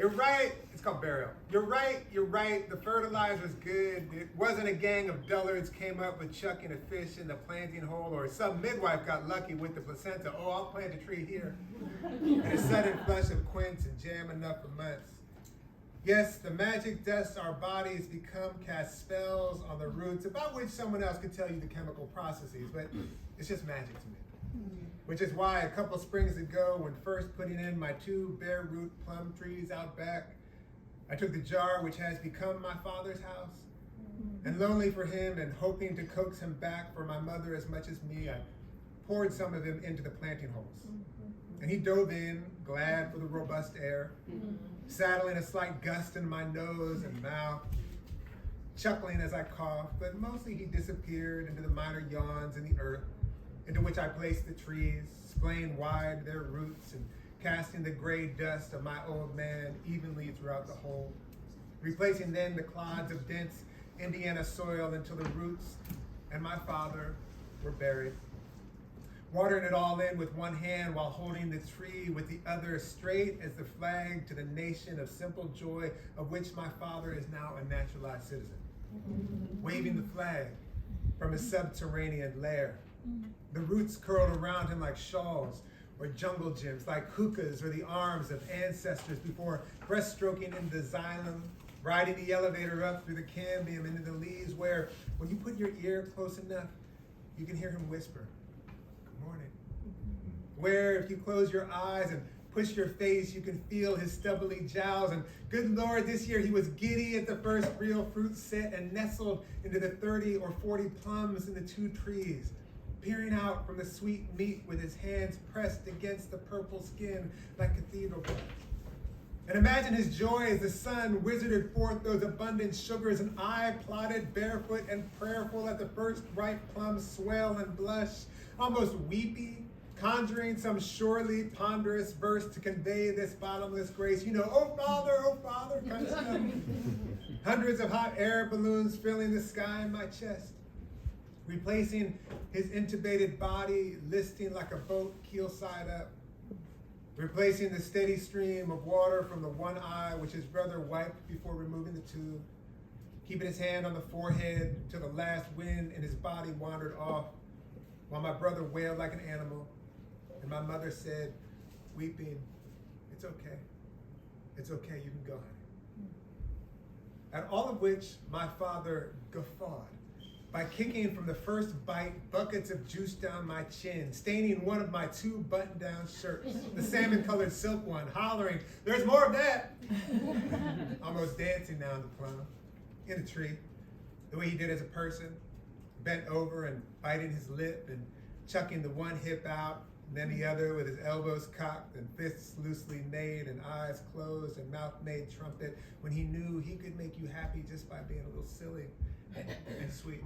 You're right. It's called burial. You're right. The fertilizer's good. It wasn't a gang of dullards came up with chucking a fish in the planting hole, or some midwife got lucky with the placenta. Oh, I'll plant a tree here. And a sudden flush of quince and jam enough for months. Yes, the magic dust our bodies become cast spells on the roots about which someone else could tell you the chemical processes, but it's just magic to me. Which is why a couple springs ago, when first putting in my 2 bare root plum trees out back, I took the jar which has become my father's house, and lonely for him and hoping to coax him back for my mother as much as me, I poured some of him into the planting holes. And he dove in, glad for the robust air, saddling a slight gust in my nose and mouth, chuckling as I coughed, but mostly he disappeared into the minor yawns in the earth, into which I placed the trees, splaying wide their roots and casting the gray dust of my old man evenly throughout the hole, replacing then the clods of dense Indiana soil until the roots and my father were buried. Watering it all in with one hand while holding the tree with the other straight as the flag to the nation of simple joy of which my father is now a naturalized citizen. Waving the flag from his subterranean lair. The roots curled around him like shawls or jungle gyms, like hookahs or the arms of ancestors before breaststroking into the xylem, riding the elevator up through the cambium into the leaves where, when you put your ear close enough, you can hear him whisper, "Good morning." Where, if you close your eyes and push your face, you can feel his stubbly jowls. And good Lord, this year he was giddy at the first real fruit set and nestled into the 30 or 40 plums in the 2 trees, peering out from the sweet meat with his hands pressed against the purple skin like cathedral glass. And imagine his joy as the sun wizarded forth those abundant sugars, and I plodded barefoot and prayerful at the first ripe plums swell and blush, almost weepy, conjuring some surely ponderous verse to convey this bottomless grace. You know, oh Father, kind of stuff. Hundreds of hot air balloons filling the sky in my chest, replacing his intubated body, listing like a boat keel side up, replacing the steady stream of water from the one eye which his brother wiped before removing the tube, keeping his hand on the forehead till the last wind in his body wandered off, while my brother wailed like an animal, and my mother said, weeping, "It's okay. It's okay, you can go, honey." At all of which my father guffawed by kicking from the first bite buckets of juice down my chin, staining one of my 2 button-down shirts, the salmon-colored silk one, hollering, "There's more of that!" Almost dancing now in the plum, in a tree, the way he did as a person, bent over and biting his lip and chucking the one hip out, and then the other with his elbows cocked and fists loosely made and eyes closed and mouth made trumpet, when he knew he could make you happy just by being a little silly and sweet.